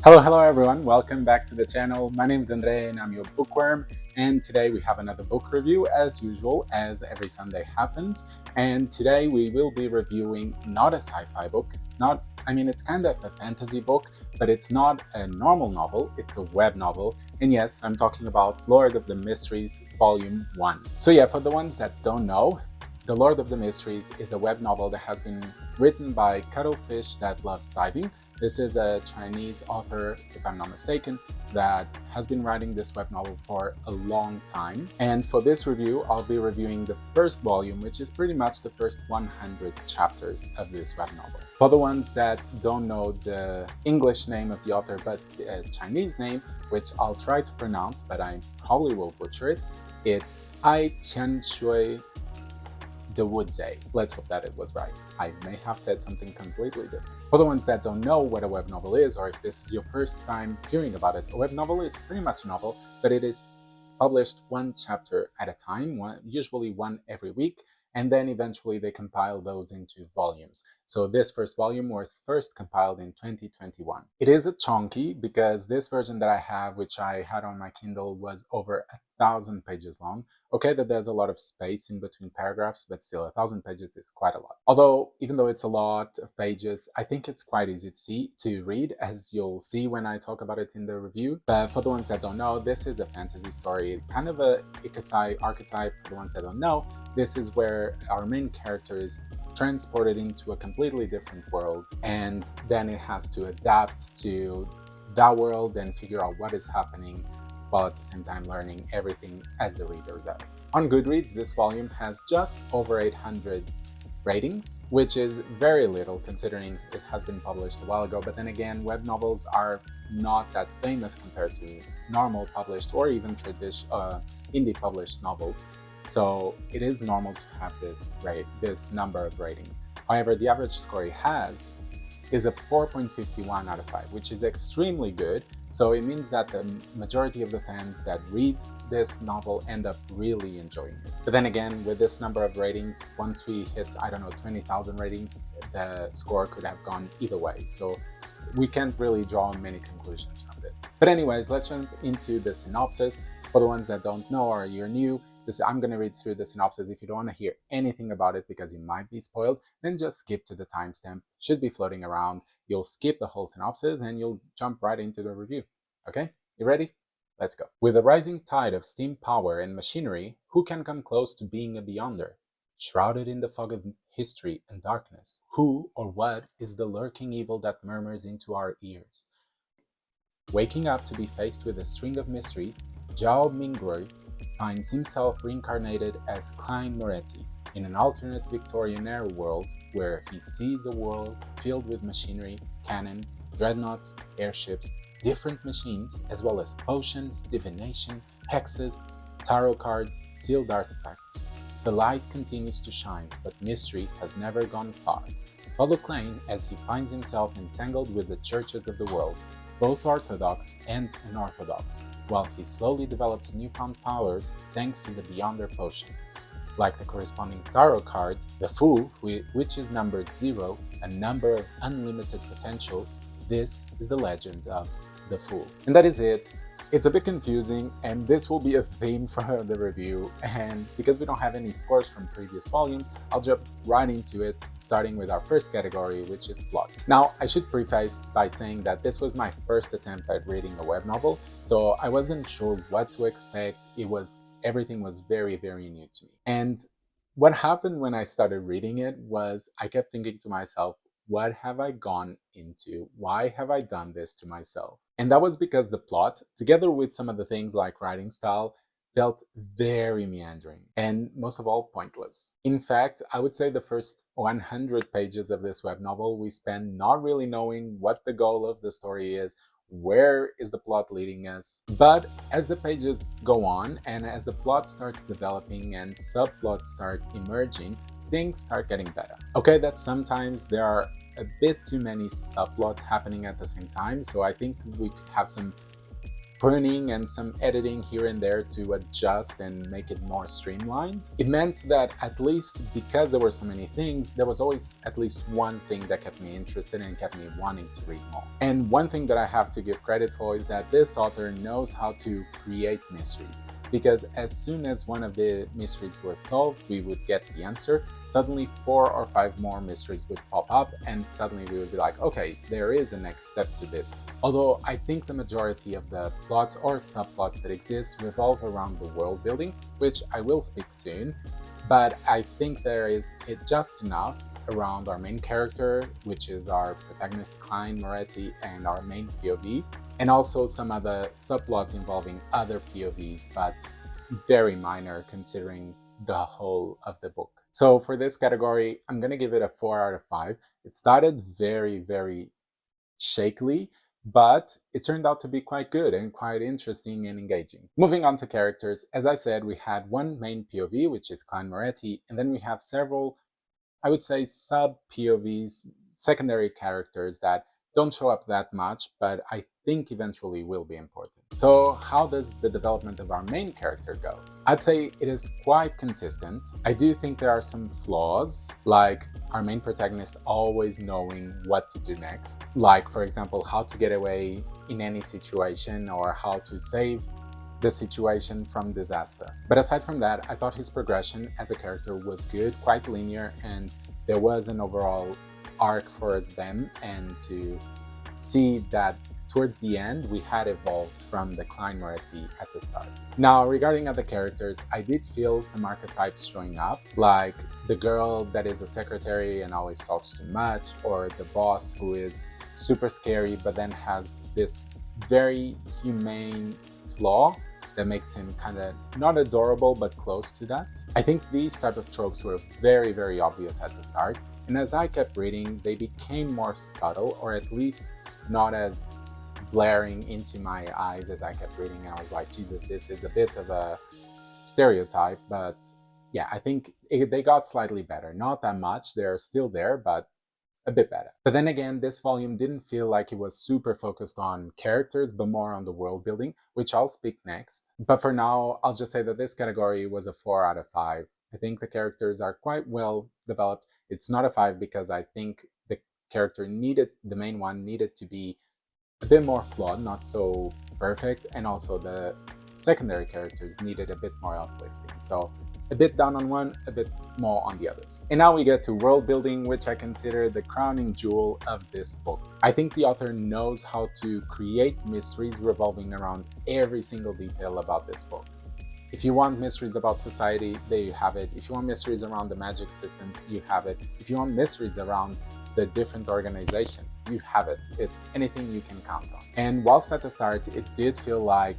Hello everyone, welcome back to the channel. My name is Andre and I'm your bookworm, and today we have another book review as usual, as every Sunday happens. And today we will be reviewing not a sci-fi book, it's kind of a fantasy book, but it's not a normal novel, it's a web novel. And yes, I'm talking about Lord of the Mysteries Volume 1. So yeah, for the ones that don't know, The Lord of the Mysteries is a web novel that has been written by Cuttlefish That Loves Diving. This is a Chinese author, if I'm not mistaken, that has been writing this web novel for a long time. And for this review, I'll be reviewing the first volume, which is pretty much the first 100 chapters of this web novel. For the ones that don't know the English name of the author, but the Chinese name, which I'll try to pronounce, but I probably will butcher it, it's Ai Tianshui De Woodsay. Let's hope that it was right. I may have said something completely different. For the ones that don't know what a web novel is, or if this is your first time hearing about it, a web novel is pretty much a novel, but it is published one chapter at a time, usually one every week, and then eventually they compile those into volumes. So this first volume was first compiled in 2021. It is a chunky because this version that I have, which I had on my Kindle, was over 1,000 pages long. Okay, that there's a lot of space in between paragraphs, but still 1,000 pages is quite a lot. Although, even though it's a lot of pages, I think it's quite easy to read, as you'll see when I talk about it in the review. But for the ones that don't know, this is a fantasy story, kind of a isekai archetype. For the ones that don't know, this is where our main character is transported into a completely different world, and then it has to adapt to that world and figure out what is happening, while at the same time learning everything as the reader does. On Goodreads, this volume has just over 800 ratings, which is very little considering it has been published a while ago. But then again, web novels are not that famous compared to normal published or even indie published novels. So it is normal to have this number of ratings. However, the average score it has is a 4.51 out of 5, which is extremely good. So it means that the majority of the fans that read this novel end up really enjoying it. But then again, with this number of ratings, once we hit, 20,000 ratings, the score could have gone either way. So we can't really draw many conclusions from this. But anyways, let's jump into the synopsis. For the ones that don't know or you're new, I'm going to read through the synopsis. If you don't want to hear anything about it because you might be spoiled, then just skip to the timestamp. Should be floating around. You'll skip the whole synopsis and you'll jump right into the review. Okay, you ready? Let's go. With a rising tide of steam power and machinery, who can come close to being a beyonder? Shrouded in the fog of history and darkness, who or what is the lurking evil that murmurs into our ears? Waking up to be faced with a string of mysteries, Zhao Mingrui finds himself reincarnated as Klein Moretti in an alternate Victorian era world where he sees a world filled with machinery, cannons, dreadnoughts, airships, different machines, as well as potions, divination, hexes, tarot cards, sealed artifacts. The light continues to shine, but mystery has never gone far. Follow Klein as he finds himself entangled with the churches of the world, both orthodox and unorthodox, while he slowly develops newfound powers thanks to the Beyonder potions. Like the corresponding tarot card, the Fool, which is numbered 0, a number of unlimited potential, this is the legend of the Fool. And that is it. It's a bit confusing, and this will be a theme for the review, and because we don't have any scores from previous volumes, I'll jump right into it, starting with our first category, which is plot. Now, I should preface by saying that this was my first attempt at reading a web novel, so I wasn't sure what to expect. Everything was very, very new to me. And what happened when I started reading it was I kept thinking to myself, what have I gone into? Why have I done this to myself? And that was because the plot, together with some of the things like writing style, felt very meandering and most of all pointless. In fact, I would say the first 100 pages of this web novel we spend not really knowing what the goal of the story is, where is the plot leading us. But as the pages go on and as the plot starts developing and subplots start emerging, things start getting better. Okay, that sometimes there are a bit too many subplots happening at the same time, so I think we could have some pruning and some editing here and there to adjust and make it more streamlined. It meant that at least because there were so many things, there was always at least one thing that kept me interested and kept me wanting to read more. And one thing that I have to give credit for is that this author knows how to create mysteries. Because as soon as one of the mysteries was solved, we would get the answer. Suddenly 4 or 5 more mysteries would pop up, and suddenly we would be like, okay, there is a next step to this. Although I think the majority of the plots or subplots that exist revolve around the world building, which I will speak soon, but I think there is just enough around our main character, which is our protagonist Klein Moretti, and our main POV, and also some other subplots involving other POVs, but very minor considering the whole of the book. So for this category, I'm gonna give it a 4 out of 5. It started very shakily, but it turned out to be quite good and quite interesting and engaging. Moving on to characters, as I said, we had one main POV, which is Klein Moretti, and then we have several, I would say, sub-POVs, secondary characters that don't show up that much, but I think eventually will be important. So how does the development of our main character goes? I'd say it is quite consistent. I do think there are some flaws, like our main protagonist always knowing what to do next. Like, for example, how to get away in any situation or how to save the situation from disaster. But aside from that, I thought his progression as a character was good, quite linear, and there was an overall arc for them, and to see that towards the end we had evolved from the Klein Moretti at the start. Now, regarding other characters, I did feel some archetypes showing up, like the girl that is a secretary and always talks too much, or the boss who is super scary but then has this very humane flaw that makes him kind of not adorable but close to that. I think these type of tropes were very obvious at the start, and as I kept reading, they became more subtle, or at least not as blaring into my eyes as I kept reading. And I was like, Jesus, this is a bit of a stereotype, but yeah, I think they got slightly better. Not that much, they're still there, but a bit better. But then again, this volume didn't feel like it was super focused on characters, but more on the world building, which I'll speak next. But for now, I'll just say that this category was a 4 out of 5. I think the characters are quite well developed. It's not a 5 because I think the character the main one needed to be a bit more flawed, not so perfect, and also the secondary characters needed a bit more uplifting. So a bit down on one, a bit more on the others. And now we get to world building, which I consider the crowning jewel of this book. I think the author knows how to create mysteries revolving around every single detail about this book. If you want mysteries about society, there you have it. If you want mysteries around the magic systems, you have it. If you want mysteries around the different organizations, you have it. It's anything you can count on. And whilst at the start it did feel like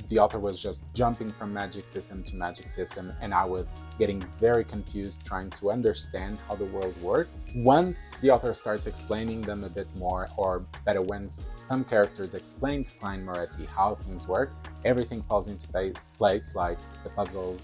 the author was just jumping from magic system to magic system, and I was getting very confused trying to understand how the world worked, once the author starts explaining them a bit more, or better, when some characters explain to Klein Moretti how things work, everything falls into place, like the puzzle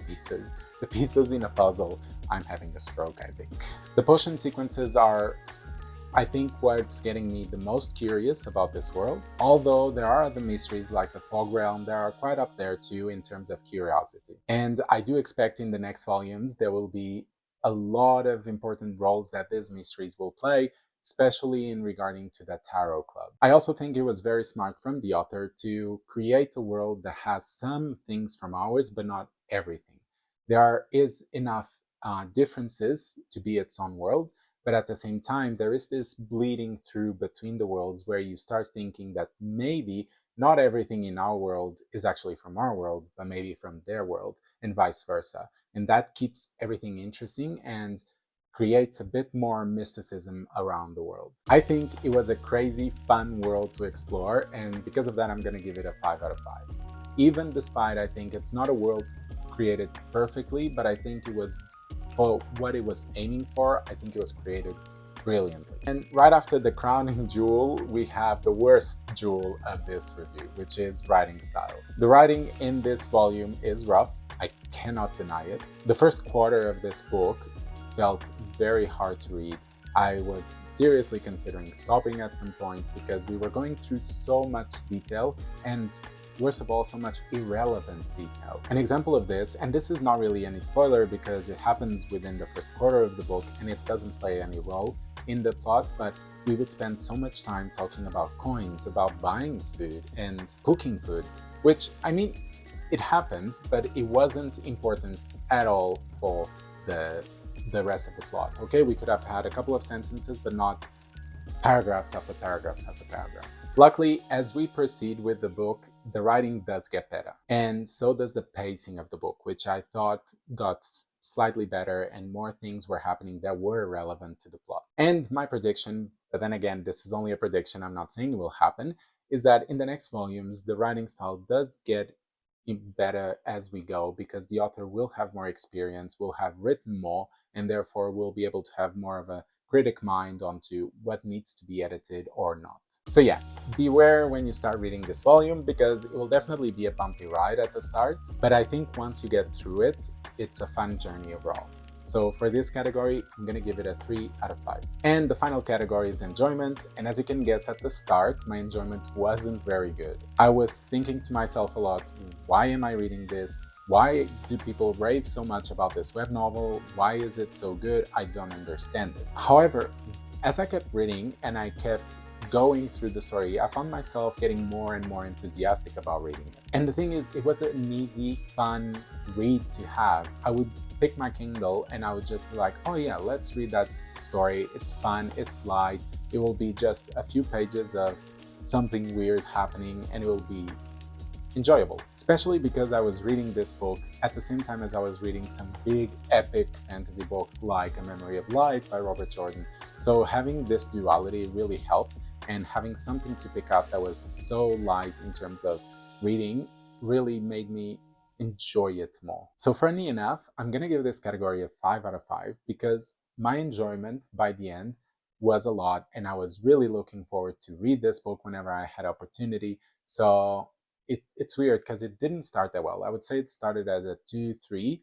pieces. The pieces in a puzzle. I'm having a stroke, I think. The potion sequences are, I think, what's getting me the most curious about this world. Although there are other mysteries like the Fog Realm that are quite up there too in terms of curiosity. And I do expect in the next volumes there will be a lot of important roles that these mysteries will play, especially in regarding to the Tarot Club. I also think it was very smart from the author to create a world that has some things from ours, but not everything. There is enough differences to be its own world, but at the same time, there is this bleeding through between the worlds where you start thinking that maybe not everything in our world is actually from our world, but maybe from their world, and vice versa. And that keeps everything interesting and creates a bit more mysticism around the world. I think it was a crazy, fun world to explore, and because of that, I'm going to give it a 5 out of 5. Even despite, I think it's not a world created perfectly, but I think it was, for what it was aiming for, I think it was created brilliantly. And right after the crowning jewel, we have the worst jewel of this review, which is writing style. The writing in this volume is rough, I cannot deny it. The first quarter of this book felt very hard to read. I was seriously considering stopping at some point because we were going through so much detail and, worst of all, so much irrelevant detail. An example of this, and this is not really any spoiler because it happens within the first quarter of the book and it doesn't play any role in the plot, but we would spend so much time talking about coins, about buying food and cooking food, which, I mean, it happens, but it wasn't important at all for the rest of the plot. Okay, we could have had a couple of sentences, but not paragraphs after paragraphs after paragraphs. Luckily, as we proceed with the book, the writing does get better, and so does the pacing of the book, which I thought got slightly better and more things were happening that were relevant to the plot. And my prediction, but then again, this is only a prediction, I'm not saying it will happen, is that in the next volumes, the writing style does get better as we go because the author will have more experience, will have written more, and therefore will be able to have more of a critic mind onto what needs to be edited or not. So yeah, beware when you start reading this volume because it will definitely be a bumpy ride at the start, but I think once you get through it, it's a fun journey overall. So for this category, I'm gonna give it a 3 out of 5. And the final category is enjoyment, and as you can guess at the start, my enjoyment wasn't very good. I was thinking to myself a lot, why am I reading this? Why do people rave so much about this web novel? Why is it so good? I don't understand it. However, as I kept reading and I kept going through the story, I found myself getting more and more enthusiastic about reading it. And the thing is, it was an easy, fun read to have. I would pick my Kindle and I would just be like, oh yeah, let's read that story. It's fun, it's light. It will be just a few pages of something weird happening and it will be enjoyable, especially because I was reading this book at the same time as I was reading some big epic fantasy books like A Memory of Light by Robert Jordan. So having this duality really helped, and having something to pick up that was so light in terms of reading really made me enjoy it more. So funny enough, I'm gonna give this category a 5 out of 5 because my enjoyment by the end was a lot and I was really looking forward to read this book whenever I had opportunity. So it's weird because it didn't start that well. I would say it started as a 2-3,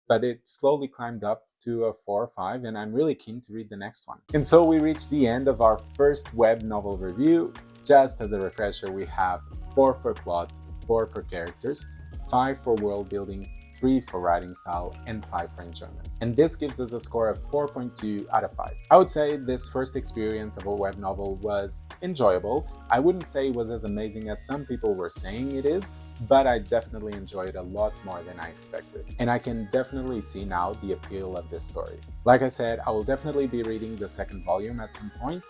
but it slowly climbed up to a 4 or 5, and I'm really keen to read the next one. And so we reached the end of our first web novel review. Just as a refresher, we have 4 for plot, 4 for characters, 5 for world building, 3 for writing style, and 5 for enjoyment. And this gives us a score of 4.2 out of 5. I would say this first experience of a web novel was enjoyable. I wouldn't say it was as amazing as some people were saying it is, but I definitely enjoyed it a lot more than I expected. And I can definitely see now the appeal of this story. Like I said, I will definitely be reading the second volume at some point,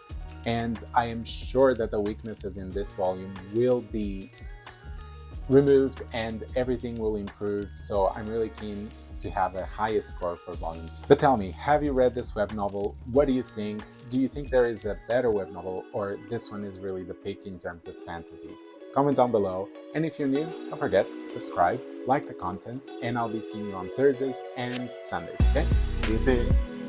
and I am sure that the weaknesses in this volume will be removed and everything will improve, so I'm really keen to have a highest score for volume 2. But tell me, have you read this web novel? What do you think? Do you think there is a better web novel, or this one is really the pick in terms of fantasy? Comment down below, and if you're new, don't forget, subscribe, like the content, and I'll be seeing you on Thursdays and Sundays, okay? See you soon!